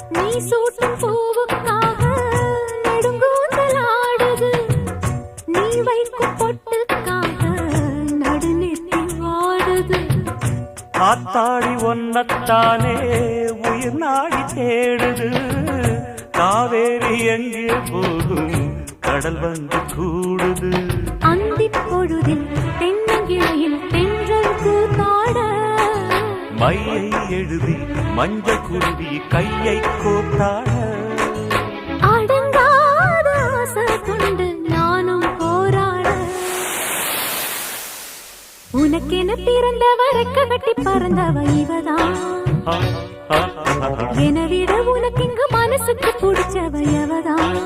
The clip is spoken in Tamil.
நீ சூட்டும் பூவுக்காக நெடுங்கூந்தலாடுது. நீ வைக்கும் பொட்டுக்காக நடுநெத்தி வாடுது. காத்தாடி ஒன்னத்தானே உயிர் நாடி தேடுது. காவேரி எங்கே போகும் கடல் வந்து கூடுது. அந்திப் பொழுதில் தென்னங்கிளையில் தென்றல் கூத்தாட மையை எழுதி மஞ்சள் குருவி கையை கோத்தாட அடங்காத ஆசை கொண்டு நானும் போராட. உனக்கென பிறந்தவ ரெக்க கட்டி பறந்தவ இவதான். என விட உனக்கு இங்கு மனசுக்கு பிடிச்சவ எவதான்.